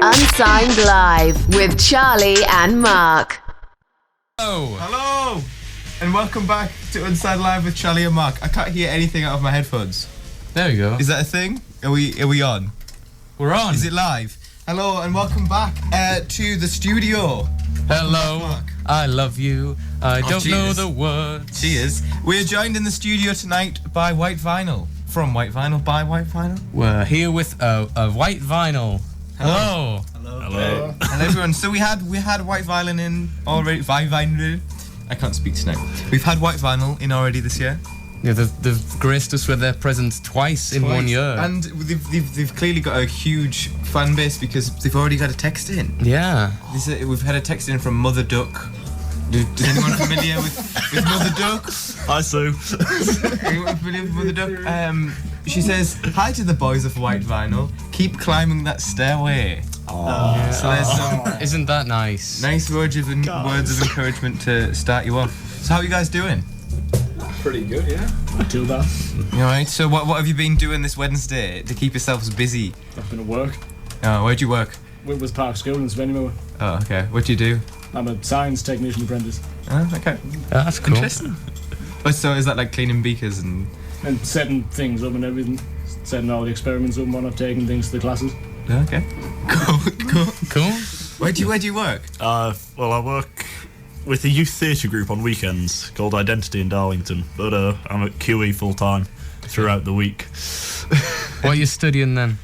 Unsigned Live with Charlie and Mark. Hello, and welcome back to Unsigned Live with Charlie and Mark. I can't hear anything out of my headphones. There we go. Is that a thing? Are we on? We're on. Is it live? Hello, and welcome back to the studio. Hello, Mark. I love you. I don't cheers. know the words. Cheers. We're joined in the studio tonight by White Vinyl. From White Vinyl, by White Vinyl. We're here with a White Vinyl. Hello. Hello everyone. So we had White Vinyl in already. Vinyl. I can't speak tonight. We've had White Vinyl in already this year. Yeah, they've graced us with their presence twice in 1 year. And they've clearly got a huge fan base because they've already got a text in. Yeah. We've had a text in from Mother Duck. Is anyone familiar with Mother Duck? Hi, Sue. Anyone familiar with Mother Duck? She says, "Hi to the boys of White Vinyl. Keep climbing that stairway." Yeah. So there's some Isn't that nice? nice words of encouragement to start you off. So how are you guys doing? Pretty good, yeah. Not too bad. You alright? So what have you been doing this Wednesday to keep yourselves busy? I've been at work. Oh, where'd you work? With Park School in Svenimo. Oh, okay. What do you do? I'm a science technician apprentice. Oh, okay. That's cool. Interesting. Oh, so is that like cleaning beakers and... And setting things up and everything. Setting all the experiments up and whatnot, taking things to the classes. Okay. Cool. Cool. Where do you work? Well, I work with a youth theatre group on weekends called Identity in Darlington, but I'm at QE full time throughout the week. What are you studying then?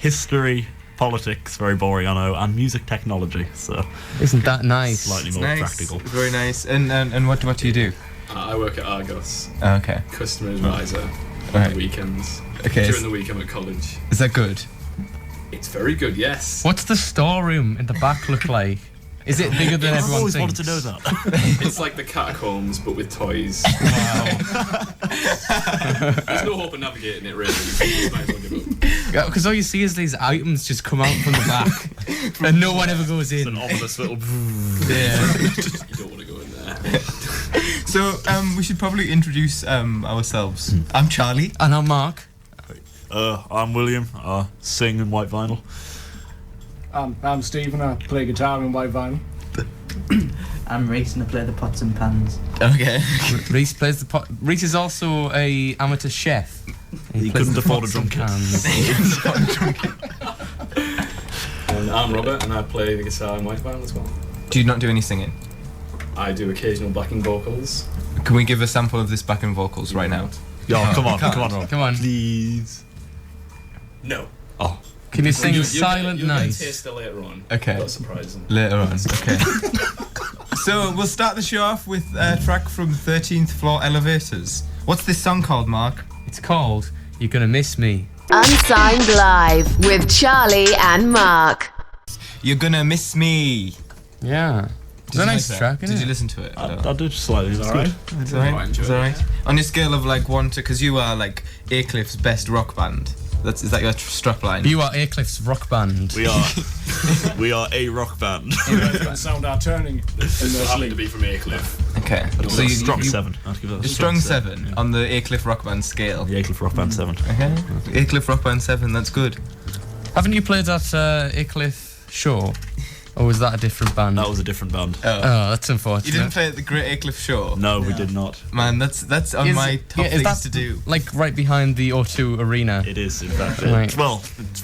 History, politics, very boring, I know, and music technology, so Isn't that nice? slightly more Nice. practical. Very nice. And what do you do? I work at Argos, Oh, okay. customer advisor on Right. the weekends. Okay. During the week I'm at college. Is that good? It's very good, yes. What's the storeroom in the back look like? Is it bigger than I've everyone always thinks? wanted to know that. It's like the catacombs, but with toys. There's no hope of navigating it, really. You might as well give up. Because all you see is these items just come out from the back, and no one ever goes It's in. an ominous little... Yeah. You don't want to go in there. So we should probably introduce ourselves. I'm Charlie. And I'm Mark. I'm William, I sing in White Vinyl. I'm Stephen, I play guitar in White Vinyl. I'm Reese and I play the pots and pans. Okay. Reese plays the pot. Reese is also a amateur chef. He plays couldn't the afford a pots drum and kit. pans. And I'm Robert, and I play the guitar in White Vinyl as well. Do you not do any singing? I do occasional backing vocals. Can we give a sample of this backing vocals right now? Yo, come on, can't. come on, Rob. Come on. Please. No. Oh. Can you sing You'll Silent get Night? a taster later on. Okay. That's surprising. Later on. Okay. So we'll start the show off with a track from 13th Floor Elevators. What's this song called, Mark? It's called You're Gonna Miss Me. Unsigned Live with Charlie and Mark. You're Gonna Miss Me. Yeah. It's a nice track, isn't Did it? you listen to it? I did slightly, it's alright. It's I alright. enjoyed It's it. alright. On your scale of like 1 to, because you are like Acliff's best rock band. Is that your strapline? You are Acliff's rock band. We are a rock band. And sound are turning in their It'll happen to sleep. be from Acliff. Okay. So you strong 7. I'd give that A strong 7 on the Acliff rock band scale. The Acliff Rock Band 7. Okay. Acliff rock band 7. That's good. Haven't you played that Acliff show? Or was that a different band? That was a different band. Oh. Oh, that's unfortunate. You didn't play at the Great Acliff show? No, we did not. Man, that's on my top is things that to do. like right behind the O2 Arena? It is, in fact. Right. Well, it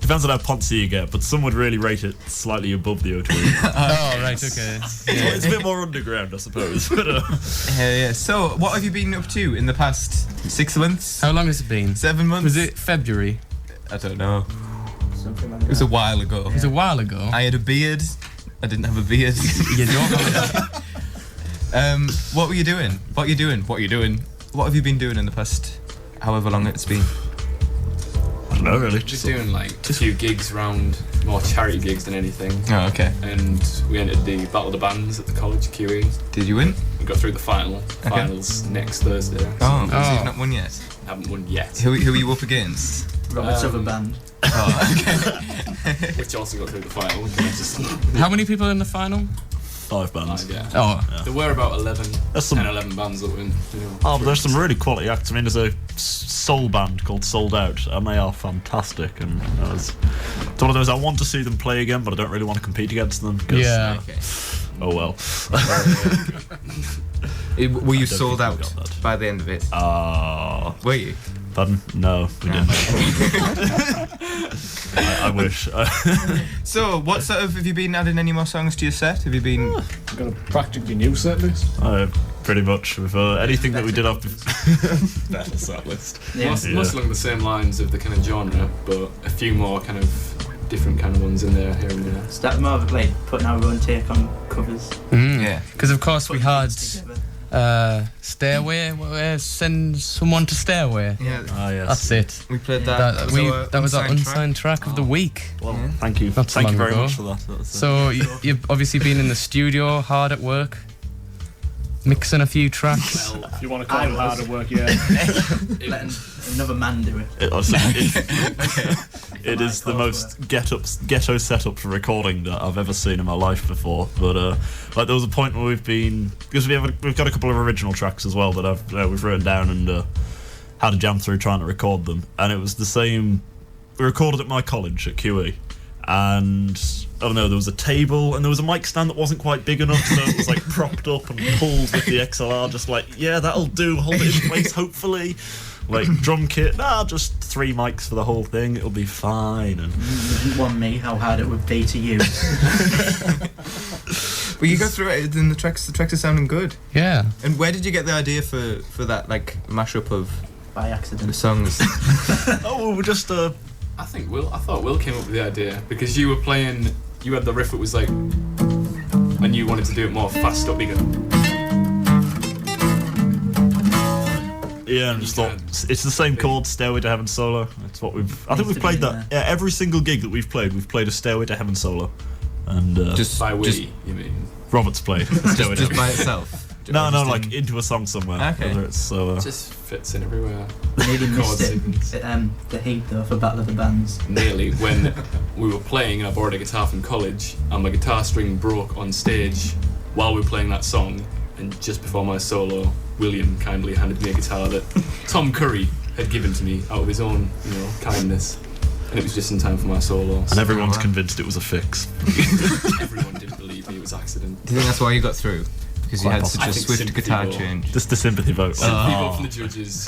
depends on how poncy you get, but some would really rate it slightly above the O2. Oh, right, okay. Yeah. It's a bit more underground, I suppose. But, Yeah. So, what have you been up to in the past 6 months? How long has it been? 7 months? Was it February? I don't know. Something like It was that. a while ago. It was a while ago. I had a beard. I didn't have a beard. You don't have What were you doing? What have you been doing in the past however long it's been? I don't know, really. Just doing like a few gigs around, more charity gigs than anything. Oh, okay. And we entered the Battle of the Bands at the college QE. Did you win? We got through the finals next Thursday. So Oh, so Oh. you've not won yet. haven't won yet. Who are you up against? Robert's other band. Oh, okay. Which also got through the final. Just How many people in the final? 5 bands. yeah. Oh, There were about 11, That's some- 10, 11 bands that win. Oh, but there's some really quality acts. I mean, there's a soul band called Sold Out, and they are fantastic. And It's one of those I want to see them play again, but I don't really want to compete against them. 'Cause, Yeah. Okay. Oh well. Were you I don't sold think we out got that. by the end of it? Were you? Pardon? No, we didn't. I wish. So, what sort of have you been adding any more songs to your set? Have you been? I've got a practically new set list. Pretty much with anything that we did up. Better set list. Yeah. Most along the same lines of the kind of genre, but a few more kind of different kind of ones in there here and there. Start more of like putting our own take on covers. Yeah. Because of course we Putting had things together. Stairway, send someone to Stairway. Yeah. Yes. That's it. We played that. That was our unsigned unsigned track of the week. Well, thank you. Not so Thank you long very ago. much for that. That's, So you've obviously been in the studio, hard at work, mixing a few tracks. Well, If you want to call I it was. harder work, yeah. Letting another man do it. it is the most ghetto setup for recording that I've ever seen in my life before. But like there was a point where we've got a couple of original tracks as well that we've written down and had a jam through trying to record them, and it was the same. We recorded at my college at QE, and I don't know, there was a table and there was a mic stand that wasn't quite big enough, so it was like propped up and pulled with the XLR, just like, yeah, that'll do, hold it in place, hopefully. Like, drum kit, just 3 mics for the whole thing, it'll be fine. And You didn't want me how hard it would be to use. Well, you go through it, and the tracks are sounding good. Yeah. And where did you get the idea for that, like, mashup of By the accident. songs? oh, we're just I thought Will came up with the idea because you were playing. You had the riff that was like, and you wanted to do it more fast or bigger. yeah, and just thought it's the same chord, Stairway to Heaven solo. It's what I think we've played that. Yeah, every single gig that we've played a Stairway to Heaven solo, and Just By just, we, you mean? Robert's played a Stairway to just Heaven. by itself. No, Or just like into a song somewhere. Okay. Whether it's It just fits in everywhere. Nearly Chord missed sequence. it. The heat though for Battle of the Bands. Nearly when we were playing, and I borrowed a guitar from college, and my guitar string broke on stage while we were playing that song. And just before my solo, William kindly handed me a guitar that Tom Curry had given to me out of his own, kindness. And it was just in time for my solo. and everyone's convinced it was a fix. Everyone didn't believe me, it was accident. Do you think that's why you got through? Because you Quite had possible. such I a think swift sympathy guitar vote. change. Just the sympathy vote. People from the judges.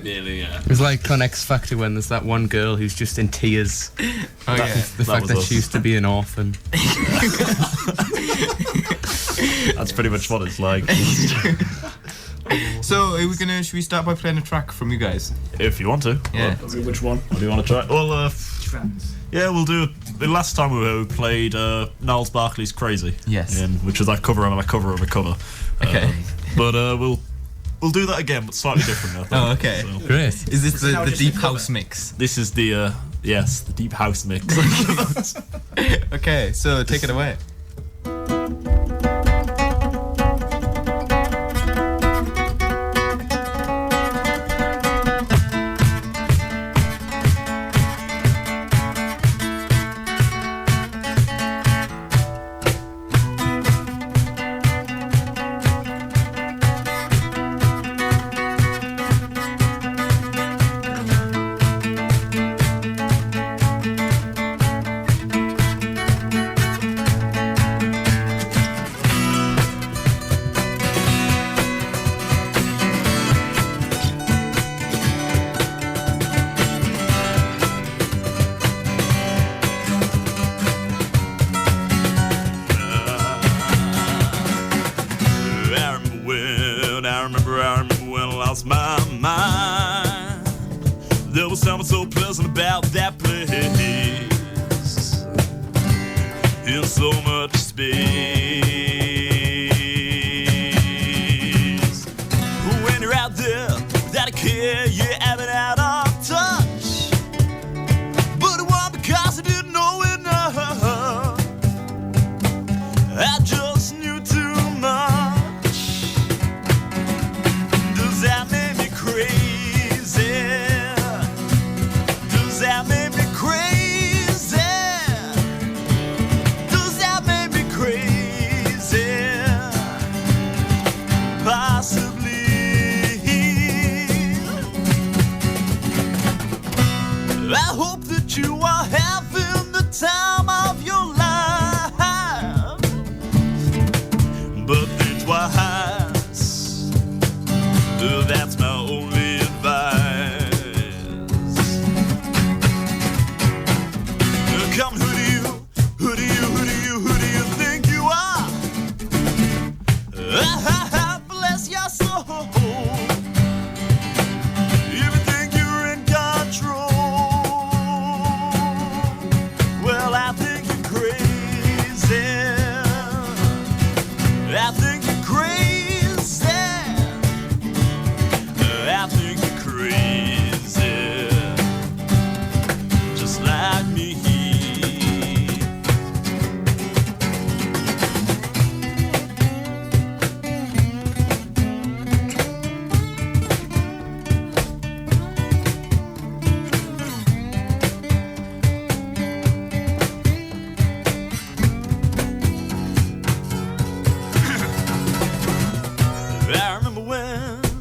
Nearly, yeah. It was like on X Factor when there's that one girl who's just in tears. Oh yeah. The fact was that us. she used to be an orphan. That's pretty much what it's like. So should we start by playing a track from you guys? If you want to. Yeah. Which one? What do you want to try? Well, Trance. yeah, we'll do. The last time we were here, we played Niles Barkley's "Crazy." Yes. Which was our cover of a cover of a cover. Okay. But we'll do that again, but slightly different. I think. Oh, okay. So, Great. Is this now the just deep a cover. house mix? this is the the deep house mix. Okay, so take it away. I remember when I lost my mind. There was something so pleasant about that place, in so much space. When you're out there without a care, you're having out of touch. But it wasn't because I didn't know enough, I just knew too much. Does that make me crazy? Does that make me crazy? Does that make me crazy? like me.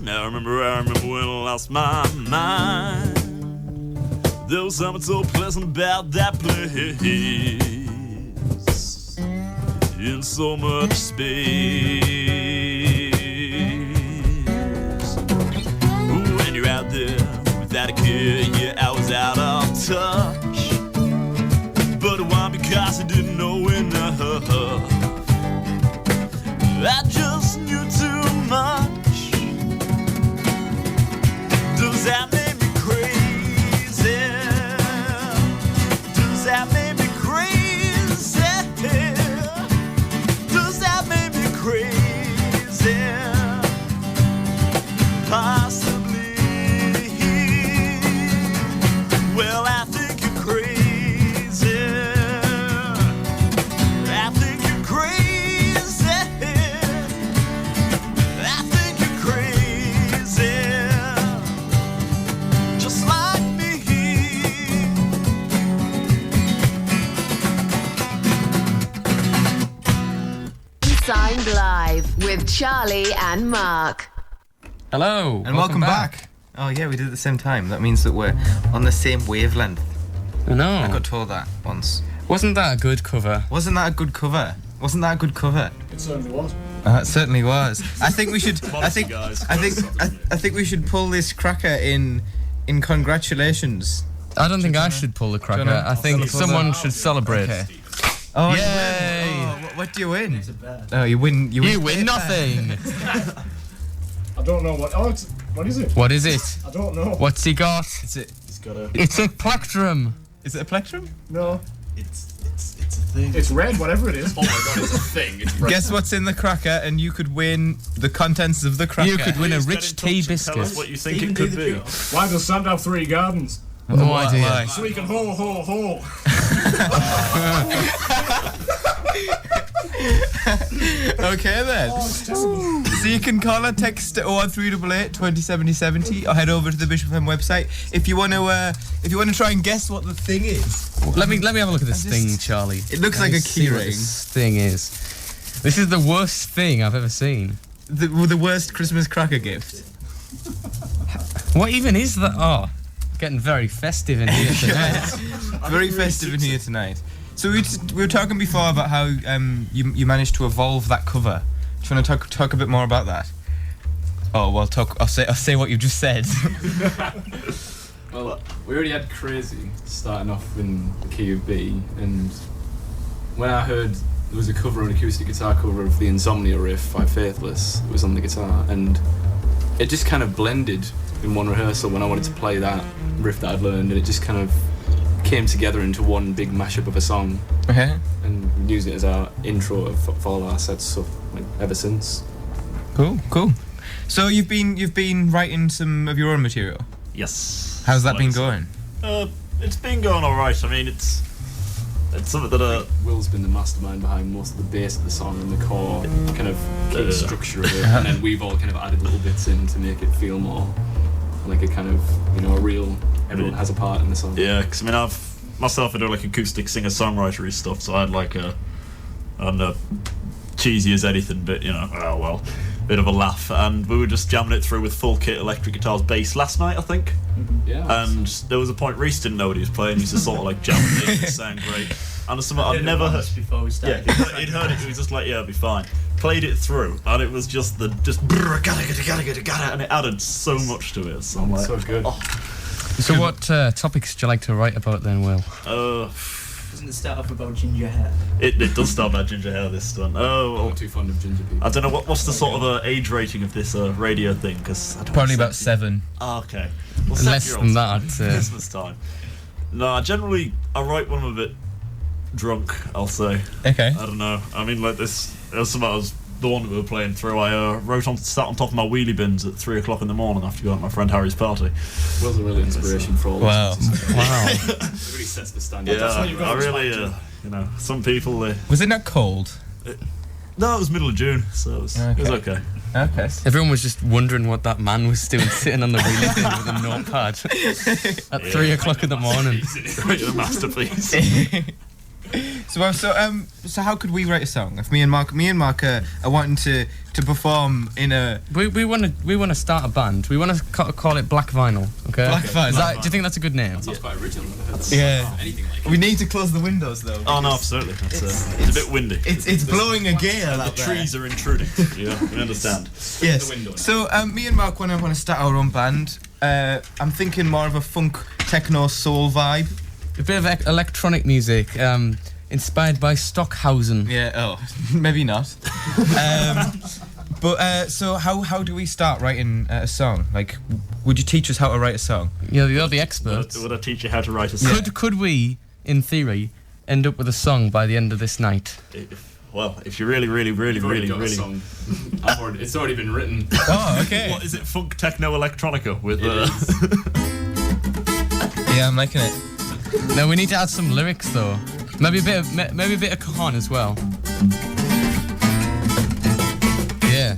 I remember when I lost my mind. There was something so pleasant about that place, in so much space. When you're out there without a care, yeah, I was out of touch. But why? Because I didn't know enough. I just knew too much. Does that make me crazy? Does that make me crazy? Does that make me crazy? Possibly. Well, I think you're crazy. I think you're crazy. I think you're crazy. Signed Live with Charlie and Mark. Hello, and welcome back. Oh yeah, we did it at the same time. That means that we're on the same wavelength. I know. I got told that once. Wasn't that a good cover? Wasn't that a good cover? Wasn't that a good cover? It certainly was. It certainly was. I think we should. I think. guys. I think we should pull this cracker in congratulations. I don't think I should pull the cracker. Jonah, I think I'll someone should celebrate. Okay. Oh, Yay! you win. Oh, what do you win? Oh, you win. You win nothing. I don't know what. Oh, what is it? What is it? I don't know. What's he got? Is it? It's got a. It's a plectrum. Is it a plectrum? No. It's a thing. It's red, whatever it is. Oh my god, it's a thing. It's Guess what's in the cracker, and you could win the contents of the cracker. You could win a Please get rich in touch tea and biscuit. Tell us what you think it could be. Why does Santa have 3 gardens? No Why? idea. So he can ho. Okay then. So you can call or text 01388 2070 70 or head over to the Bishop FM website if you want to try and guess what the thing is. Let me have a look at this thing, Charlie. It looks like a See what keyring. this thing is. This is the worst thing I've ever seen. The worst Christmas cracker gift. What even is that? Oh, getting very festive in here tonight. Very festive in here tonight. So we were talking before about how you managed to evolve that cover. Do you want to talk a bit more about that? Oh well, I'll say what you just said. Well, we already had Crazy starting off in the key of B, and when I heard there was a cover, an acoustic guitar cover of the Insomnia riff by Faithless, it was on the guitar, and it just kind of blended in one rehearsal when I wanted to play that riff that I'd learned, and it just kind of came together into one big mashup of a song, Okay. and we used it as our intro for all our sets stuff ever since. Cool. So you've been writing some of your own material. Yes. How's that been going? It's been going all right. I mean, it's something that Will's been the mastermind behind most of the bass of the song and the core kind of key structure of it, and then we've all kind of added little bits in to make it feel more like a kind of, a real, everyone has a part in the song. Yeah, because I mean, I do like acoustic singer-songwritery stuff, so I had like I don't know, cheesy as anything, but bit of a laugh, and we were just jamming it through with full kit electric guitars, bass last night, I think. Yeah. And there was a point Reese didn't know what he was playing. He used to sort of like jam it, it sound great. And it's something I'd never heard before we Yeah, started. he'd heard it. He was just like, yeah, it'll be fine. Played it through, and it was just brrr, gotta, and it added so much to it. So I'm like, So good. So what topics do you like to write about then, Will? Doesn't it start off about ginger hair? It does start about ginger hair. This one. Oh, I'm well, not too fond of ginger people. I don't know what's the sort of age rating of this radio thing, because Probably about 7. Oh, okay. Well, Less 7-year-olds than that. Christmas time. No, I write when I'm a bit drunk, I'll say. Okay. I don't know. I mean, like this. There was something I was the one that we were playing through, I sat on top of my wheelie bins at 3 o'clock in the morning after going to my friend Harry's party. Will's a real inspiration for all Wow. of us. Wow. It really sets the standard. Yeah, what you've got I to really, you know, some people. Was it not cold? No, it was middle of June, so it was okay. Okay. Everyone was just wondering what that man was doing, sitting on the wheelie bin with a notepad at 3 o'clock in the morning. A masterpiece. So how could we write a song? If me and Mark are wanting to perform in a We want to start a band. We want to call it Black Vinyl. Okay. Black Vinyl. Do you think that's a good name? Sounds quite original. Yeah. Anything like We need to close the windows though. Oh no, absolutely. It's a bit windy. It's blowing a gale The out there. trees are intruding. Yeah, we understand. Yes. the window. So me and Mark want to start our own band. I'm thinking more of a funk, techno, soul vibe. A bit of electronic music, inspired by Stockhausen. Yeah. Oh, maybe not. But so how do we start writing a song? Like, would you teach us how to write a song? You're the experts. Would I teach you how to write a song? Could we, in theory, end up with a song by the end of this night? Well, if you really, You've already got a song. It's already been written. Oh, okay. What is it? Funk, techno, electronica with Yeah, I'm liking it. No, we need to add some lyrics though. Maybe a bit of Cajon as well. Yeah,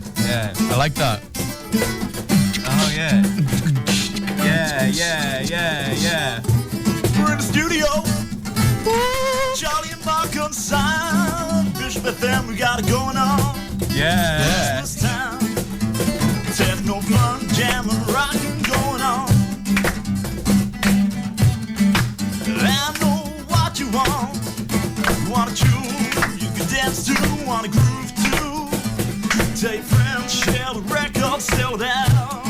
I like that. Oh yeah. Yeah. We're in the studio. Charlie and Mark on sound. Bishop FM, we got it going on. Yeah. Christmas time. Techno fun, jamming, rocking going on. I know what you want. You want to choose, you can dance to, want to groove to. Take friends, share the record, sell it out.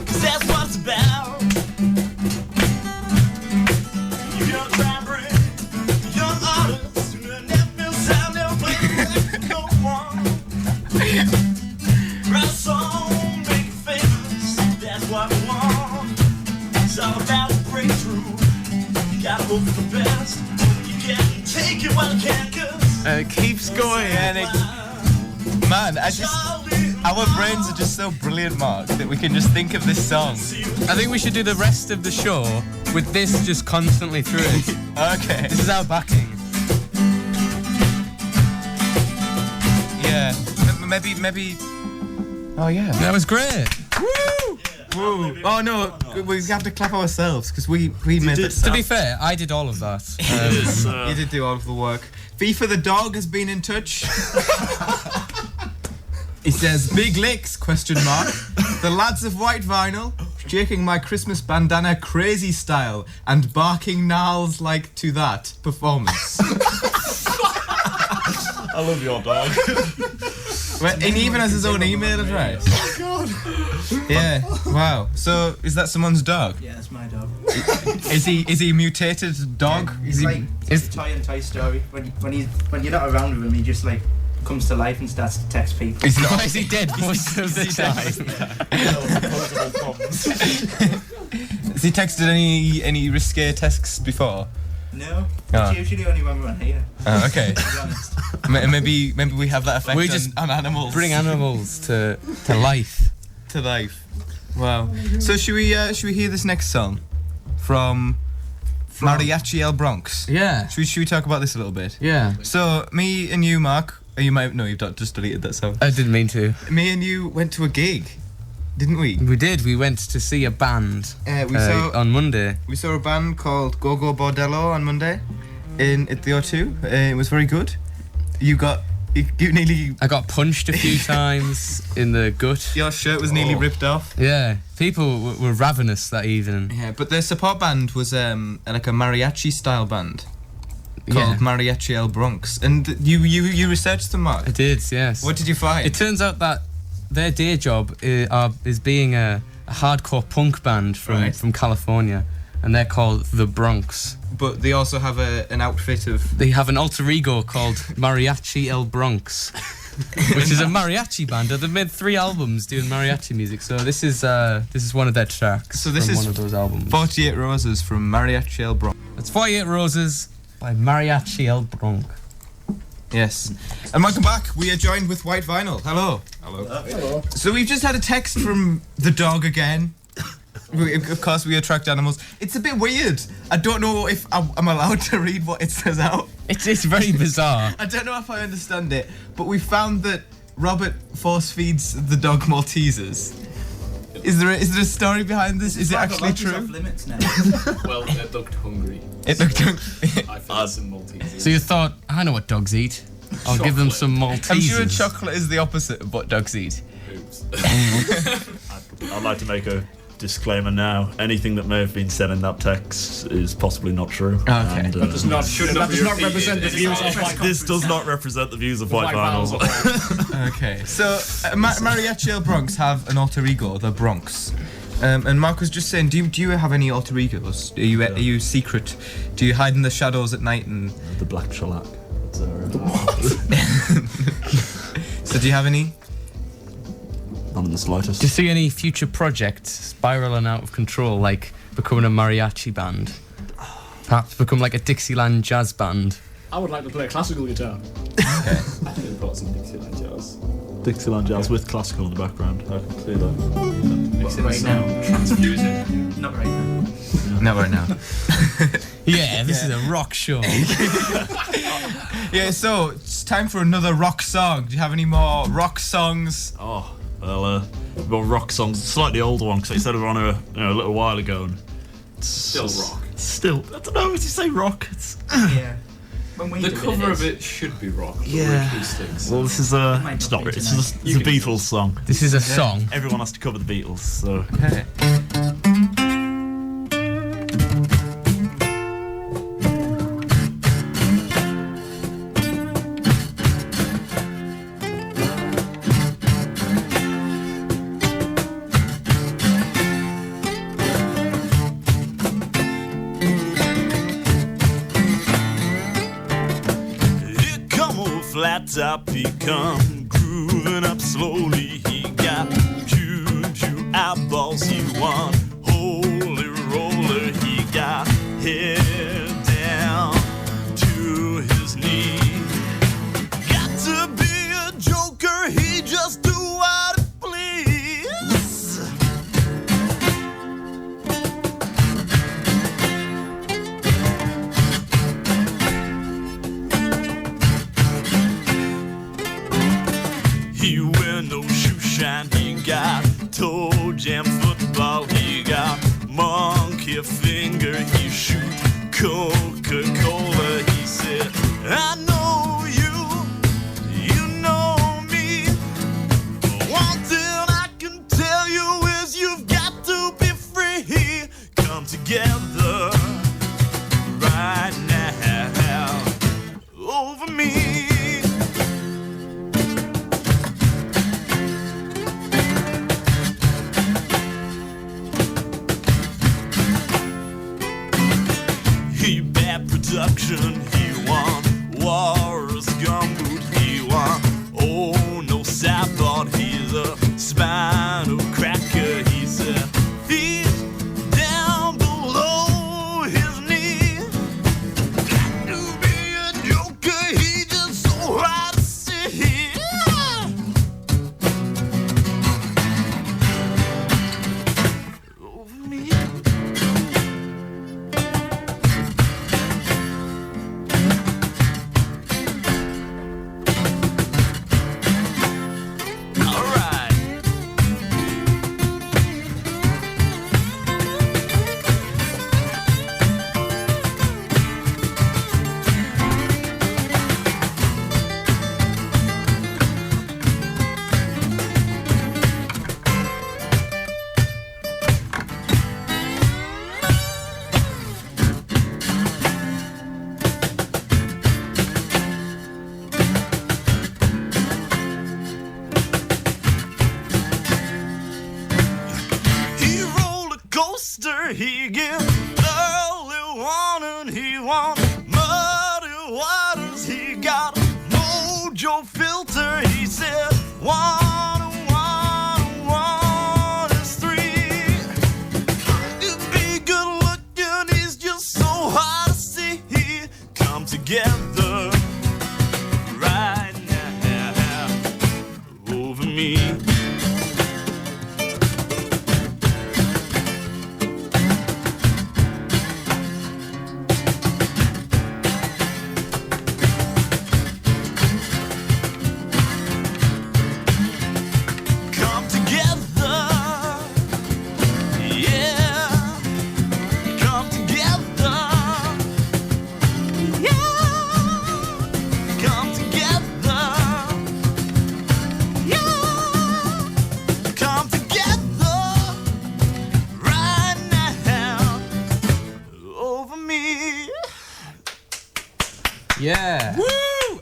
'Cause that's what it's about. You're gonna try and bring young artists who never been sound, never played with no one. Write a song, make it famous, that's what we want. It's all about the breakthrough. You gotta hope for the best. You can't take it while you can, 'cause It keeps going, and man, our brains are just so brilliant, Mark, that we can just think of this song. I think we should do the rest of the show with this just constantly through it. Okay. This is our backing. Yeah. Maybe. Oh yeah. That was great. Woo! Oh no, we have to clap ourselves because we made it. To be fair, I did all of that. You did do all of the work. FIFA the dog has been in touch. He says, "Big licks?" ? The lads of White Vinyl, shaking my Christmas bandana crazy style and barking gnarls like to that performance. I love your dog. Well, and he even has his own email address. Oh God. Yeah. Wow. So is that someone's dog? Yeah, it's my dog. Is he a mutated dog? He's like it's Toy and Toy Story. When you're not around with him, he just like comes to life and starts to text people. He's not. Why is he dead most of the time? Has he texted any risque texts before? No, Ah. it's usually only when we're on here. Oh, okay. To be honest. Maybe we have that effect We just on animals. Bring animals to life. to life. Wow. So should we hear this next song from Mariachi El Bronx? Yeah. Should we talk about this a little bit? Yeah. So me and you, Mark, you've just deleted that song. I didn't mean to. Me and you went to a gig, didn't we? We did. We went to see a band on Monday. We saw a band called Go Go Bordello on Monday at the O2. It was very good. You nearly... I got punched a few times in the gut. Your shirt was nearly ripped off. Yeah. People were ravenous that evening. Yeah, but the support band was like a mariachi style band called Mariachi El Bronx. And you researched them, Mark? I did, yes. What did you find? It turns out that their day job is being a hardcore punk band from California, and they're called The Bronx. But they also have an outfit of... They have an alter ego called Mariachi El Bronx, which is a mariachi band. They've made 3 albums doing mariachi music, so this is one of their tracks. So this from is one of those albums. 48 Roses from Mariachi El Bronx. It's 48 Roses by Mariachi El Bronx. Yes. And welcome back. We are joined with White Vinyl. Hello. Hello. So we've just had a text from the dog again. Of course, we attract animals. It's a bit weird. I don't know if I'm allowed to read what it says out. It's very bizarre. I don't know if I understand it, but we found that Robert force feeds the dog Maltesers. Is there a story behind this? Is it actually Off true? limits now. Well, it looked hungry. It looked. I fed some Maltesers. So you thought, I know what dogs eat. I'll give them some Maltesers. I'm sure chocolate is the opposite of what dogs eat. Oops. I'd like to make a disclaimer now. Anything that may have been said in that text is possibly not true. Okay. And, That does not represent the views of White this does not represent the views of White Vinyl. Vinyl. Okay. So Mariachi El Bronx have an alter ego, the Bronx. And Mark was just saying, do you have any alter egos? Are you secret? Do you hide in the shadows at night and? The Black Shellac. So do you have any? Not in the slightest. Do you see any future projects spiraling out of control, like becoming a mariachi band? Perhaps become like a Dixieland jazz band? I would like to play classical guitar. I think I've got some Dixieland jazz. Dixieland jazz with classical in the background. I can see that. Mix it Right with now. some transfusion. Not right now. No, right now. Yeah, this is a rock show. Yeah. So it's time for another rock song. Do you have any more rock songs? Oh, well, rock songs. Slightly older one, because I said we were on a little while ago. And it's Still rock. Still, I don't know, would you say rock? It's, Yeah. When we The do cover is. of it should be rock. But Yeah. the acoustics. well, this is might it's not not be it's tonight. a Beatles song. This is a song. Everyone has to cover the Beatles, so. Okay. Here come a flat top, he come grooving up slowly. He got juju eyeballs, he want holy roller. He got head down to his knee. Got to be a joker, he just do what he please. He wear no shoe shine, he got toe jam football, he got monkey finger, he shoot Coca-Cola. He said, I know you know me. One thing I can tell you is you've got to be free. Come together right now over me. He bad production, he want Warriors gumboot, he want oh no sideboard, he's a spinal cracker, he's a feet down below his knee. Got to be a joker, he just so hard to see. Over me. Alright. He roller coaster, he give early warning, he want muddy waters, he got mojo filter, he said one is three. To be good looking, he's just so hard to see. Come together right Yeah. Woo!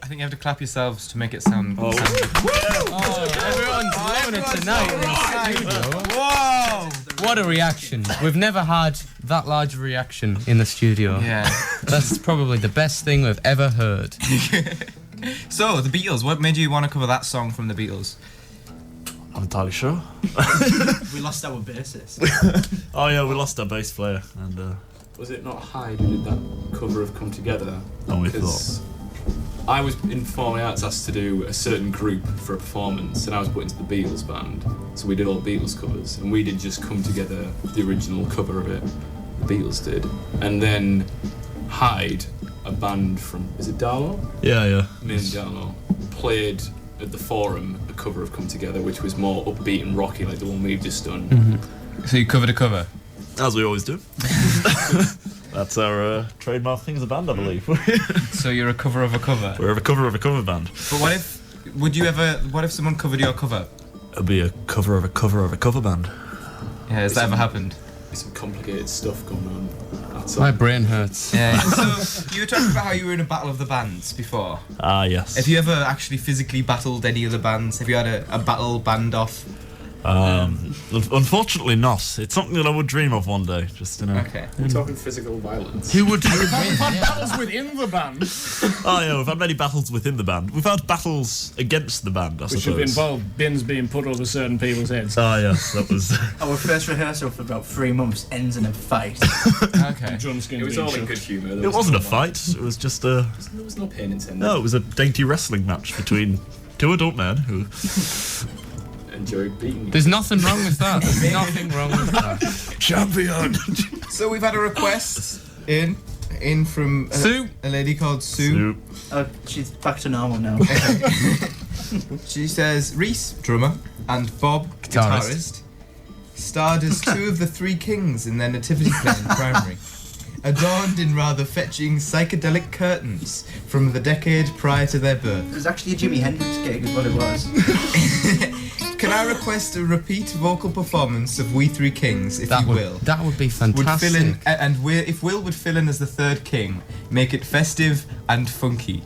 I think you have to clap yourselves to make it sound. Oh. sound good. Everyone's loving it tonight in the studio. Whoa! What a reaction. We've never had that large a reaction in the studio. Yeah. That's probably the best thing we've ever heard. So, the Beatles, what made you want to cover that song from the Beatles? I'm entirely sure. We lost our bassist. Oh yeah, we lost our bass player, and Was it not Hyde who did that cover of Come Together? Oh, we Because I was in performing arts asked to do a certain group for a performance, and I was put into the Beatles band. So we did all Beatles covers, and we did just Come Together, the original cover of it. The Beatles did, and then Hyde, a band from is it Darlow? yeah. Me and Darlow played at the Forum a cover of Come Together, which was more upbeat and rocky, like the one we've just done. So you covered a cover? As we always do. That's our trademark thing as a band, I believe. So you're a cover of a cover? We're a cover of a cover band. But what if someone covered your cover? It'll be a cover of a cover of a cover band. Yeah, has that ever happened? There's some complicated stuff going on. That's My all. brain hurts. Yeah. So you were talking about how you were in a battle of the bands before. Ah, yes. Have you ever actually physically battled any other bands? Have you had a battle band off? Unfortunately not. It's something that I would dream of one day, just, you know. Okay. We're talking physical violence. Who would win? Battles within the band, Oh yeah, we've had many battles within the band. We've had battles against the band, I which suppose. have involved bins being put over certain people's heads. Ah yes, that was... Our first rehearsal for about 3 months ends in a fight. Okay. John Skin It was being all in shoved. good humour. It wasn't a fight, it was just a... There was no pain intended. No, it was a dainty wrestling match between two adult men who... Enjoyed beating you. There's nothing wrong with that. There's nothing wrong with that. Champion! So we've had a request in from Sue. a lady called Sue. Oh, she's back to normal now. She says Reese, drummer, and Bob, guitarist, starred as two of the three kings in their nativity play in primary, adorned in rather fetching psychedelic curtains from the decade prior to their birth. It was actually a Jimi Hendrix gig, is what it was. Can I request a repeat vocal performance of We Three Kings, if you will? That would be Would fantastic. fill in, if Will would fill in as the third king, make it festive and funky.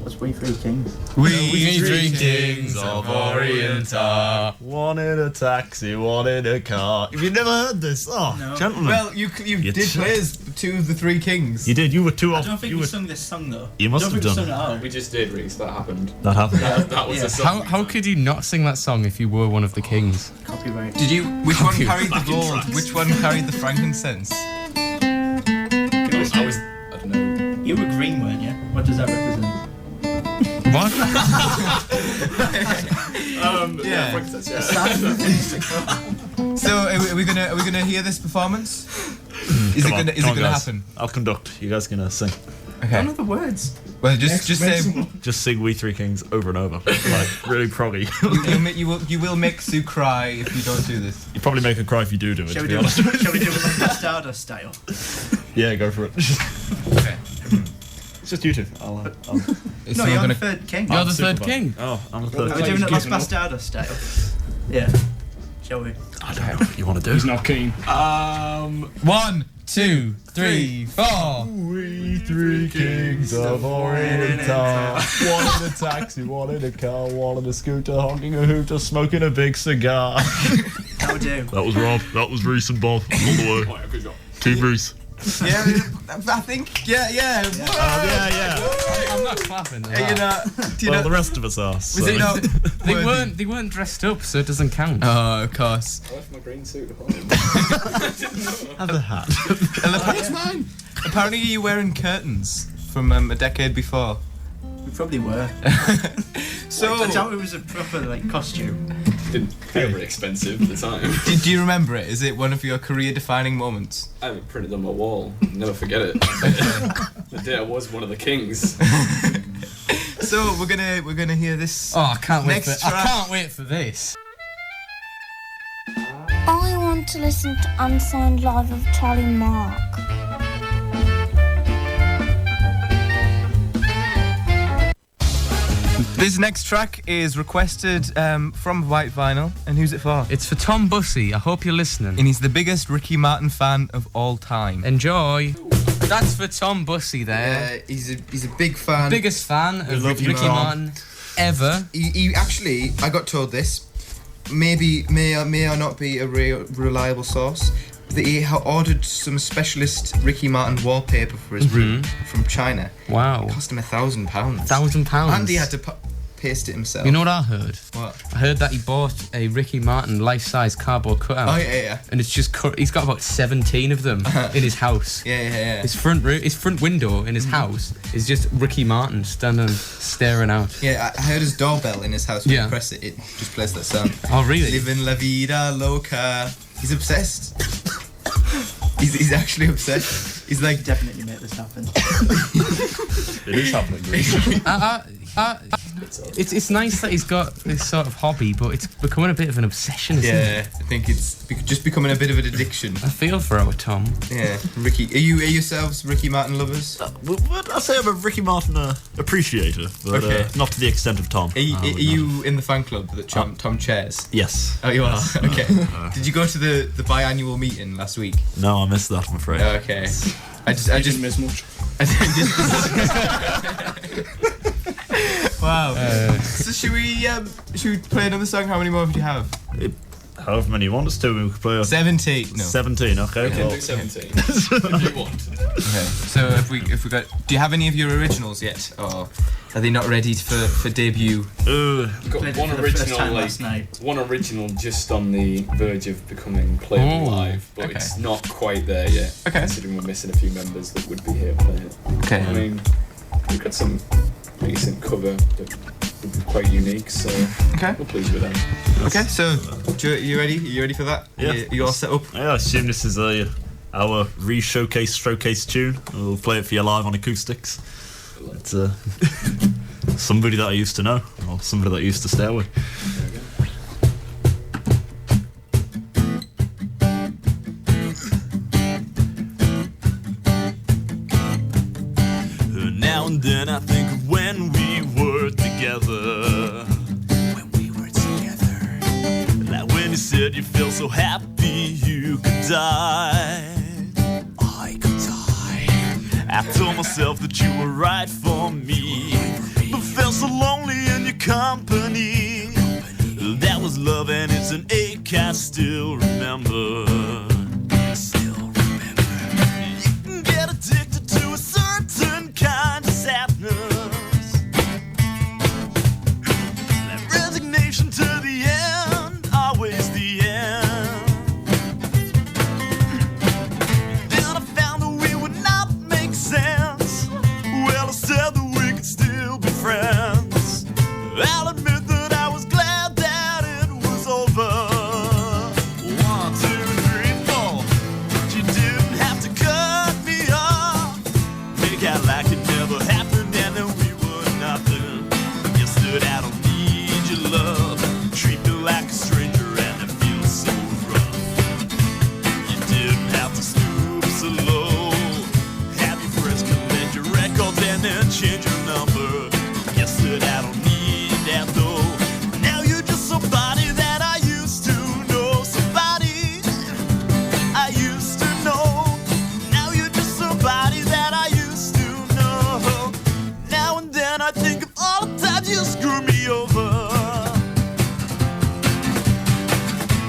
What's We Three Kings? We three kings of Orient are. One in a taxi, one in a car. Have you never heard this? Oh, No. gentlemen. Well, you did play as two of the three kings. You did, you were two I off. don't think You we were... sung this song though. You must I don't have think done. we sung it out. We just did, Reese. That happened. That happened. That was Yeah. the song. How could you not sing that song if you were one of the kings? Copyright. Did you? Which one Copy. carried the gold? Which one carried the frankincense? I was. I don't know. You were green, weren't you? What does that represent? What? Yeah. Frankincense, yeah. So are we gonna hear this performance? Is Come it on, gonna come on, guys. happen? I'll conduct. You guys gonna sing. I don't know the words. Well, just say Just sing We Three Kings over and over. Like, really proggy. you will make Sue cry if you don't do this. You probably make her cry if you do it, Shall to we be do honest. it? Shall we do it like Bastardo style? Yeah, go for it. Okay. It's just you two. I'll No, So you're I'm the gonna. third king. You're I'm the third Superman. king. Oh, I'm the Are third. we doing it like giving up. Bastardo style? Yeah. Shall we? I don't know what you want to do. He's not keen. 1, 2, 3, 4. We three kings of Orient are. One in a taxi, one in a car, one in a scooter, honking a hooter, smoking a big cigar. That'll do. That was Rob. That was Reese and Bob. All the way. Good job. Team Reese. Yeah, I think. Yeah. Yeah. I'm not clapping. Are you not? Do you Well, know? the rest of us are. So. Was it not? They weren't dressed up, so it doesn't count. Oh, of course. I left my green suit at home. Have the hat. It's mine. Apparently, you're wearing curtains from a decade before. We probably were. So, I doubt it was a proper like costume. Didn't feel very expensive at the time. do you remember it? Is it one of your career-defining moments? I have it printed on my wall. Never forget it. The day I was one of the kings. So we're gonna hear this. Oh, I can't wait Next for. I track. can't wait for this. I want to listen to Unsigned Live of Charlie Mark. This next track is requested from White Vinyl, and who's it for? It's for Tom Bussey. I hope you're listening. And he's the biggest Ricky Martin fan of all time. Enjoy. That's for Tom Bussey there. He's a big fan. Biggest fan of love you, Ricky Tom. Martin ever. He actually, I got told this, may or not be a reliable source, that he ordered some specialist Ricky Martin wallpaper for his room from China. Wow. It cost him £1,000. £1,000. And he had to paste it himself. You know what I heard? What? I heard that he bought a Ricky Martin life-size cardboard cutout. Oh yeah. And it's just he's got about 17 of them in his house. Yeah. His front window in his house is just Ricky Martin standing staring out. Yeah, I heard his doorbell in his house. When Yeah. you press it, it just plays that sound. Oh, really? Livin la Vida Loca. He's obsessed. He's actually obsessed. He's like, Definitely make this happen. It is happening. Really. It's nice that he's got this sort of hobby, but it's becoming a bit of an obsession, isn't it? yeah, I think it's just becoming a bit of an addiction. I feel for our Tom. Yeah, Ricky. Are you yourselves Ricky Martin lovers? I say I'm a Ricky Martin appreciator, but Okay. not to the extent of Tom. Are you in the fan club that Tom chairs? Yes. Oh, you are? Okay. Did you go to the biannual meeting last week? No, I missed that, I'm afraid. Okay. I just miss much. Wow. So should we play another song? How many more do you have? However many you want us to, we could play 17. No. 17, okay. We can Well, do 17 if you want. Okay. So if we got, do you have any of your originals yet, or are they not ready for debut? We've got Played it one for the first original, time like last night. one original, just on the verge of becoming playable Oh, live, but okay. it's not quite there yet. Okay. Considering we're missing a few members that would be here playing it. Okay. I mean, we've got some decent cover that would be quite unique, so Okay. we're pleased with them. Okay. So you ready? Are you ready for that? Yeah. You all set up? yeah, I assume this is our re-showcase tune. We'll play it for you live on acoustics. It's somebody that I used to know, or somebody that I used to stay with. Now and then I think of when we were together. Like when you said you feel so happy you could die. I could die. I told myself that you were right for me, but felt so lonely in your company. That was love and it's an ache I still remember. You can get addicted to a certain kind of sadness, that resignation to the end, always the end. Then I found that we would not make sense. Well, I said that we could still be friends. I'll admit that I was glad that it was over. 1, 2, 3, 4. But you didn't have to cut me off. Make out like it never happened and then we were nothing. You stood out, I don't need your love. Treat me like a stranger and it feels so rough. You didn't have to stoop so low. Have your friends collect your records and then change your number. You stood out, I don't need that though. Now you're just somebody that I used to know. Somebody I used to know. Now you're just somebody that I used to know. Now and then I think of all the times you screwed me over.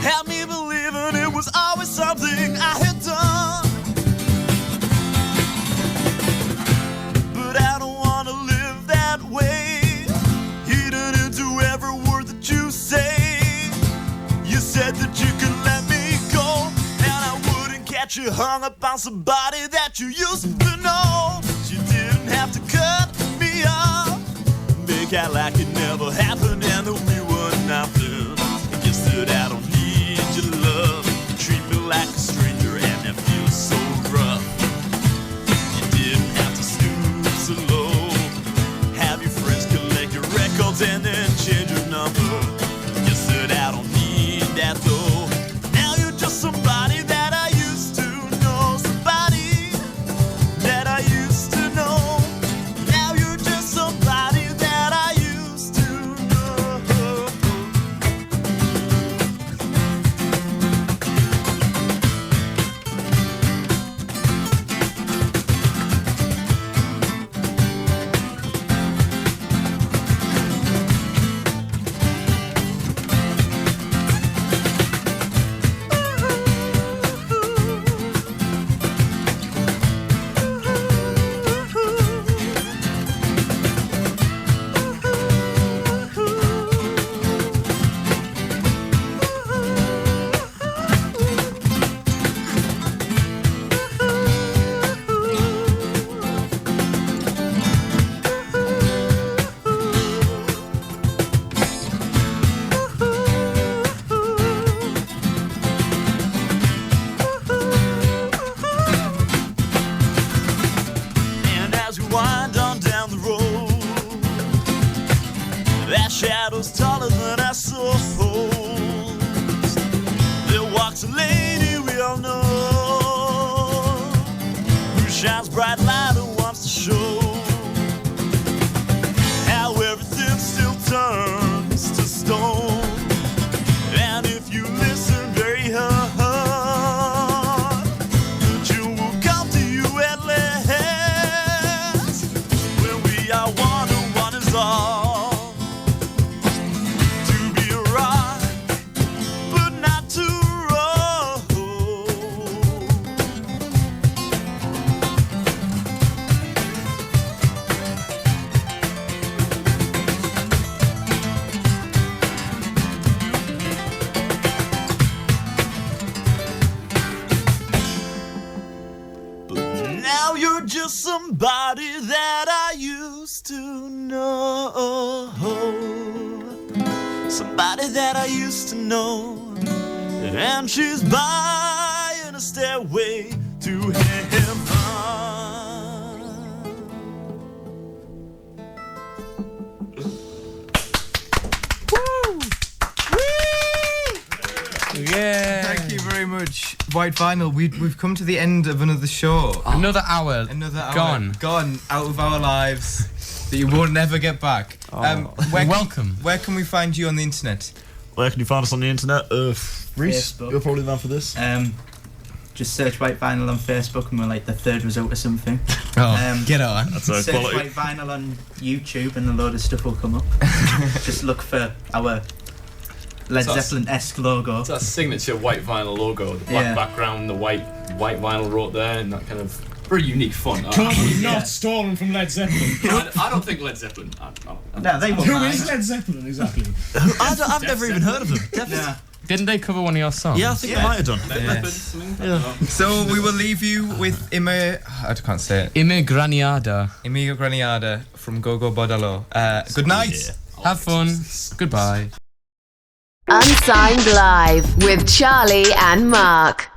Had me believing it was always something I had done. But I don't wanna live that way, eating into every word that you say. You said that you could let me go, and I wouldn't catch you hung up on somebody that you used to know. You didn't have to cut me off, make out like it never happened and that we were nothing. You said I don't need your love, treat me like a stranger and that feels so rough. You didn't have to stoop so low, have your friends collect your records and then change your number. You said I don't need that though. Now you're just somebody that I used to know. Somebody that I used to know. Now you're just somebody that I used to know. shines bright light and wants to show how everything still turns to stone. And if you listen very hard, the June will come to you at last. When we are one and one is all. To be a rock, but not to roll. Now you're just somebody that I used to know. Somebody that I used to know. And she's buying a stairway to heaven. Yeah. Thank you very much, White Vinyl. We've come to the end of another show. Another hour. Another hour Gone. out of our lives that you will never get back. Welcome. Where can we find you on the internet? Where can you find us on the internet? Reese, Facebook. you're probably the man for this. Just search White Vinyl on Facebook and we're like the third result or something. Oh, get on. That's a Search quality. White Vinyl on YouTube and a load of stuff will come up. Just look for our Led So that's- Zeppelin-esque logo. It's our signature white vinyl logo, the black Yeah. background, the white vinyl wrote there, and that kind of very unique font. Clearly Yeah. not stolen from Led Zeppelin. I don't think Led Zeppelin. No, they won't Who mind. is Led Zeppelin exactly? I've never even heard of them. Yeah. Didn't they cover one of your songs? Yeah, I think they might have done. Led Zeppelin, something? I don't know. So we will leave you with I can't say it. Ime Graniada. Amigo Graniada from Gogo Bodalo. Good night. Yeah. Have fun. Goodbye. Unsigned Live with Charlie and Mark.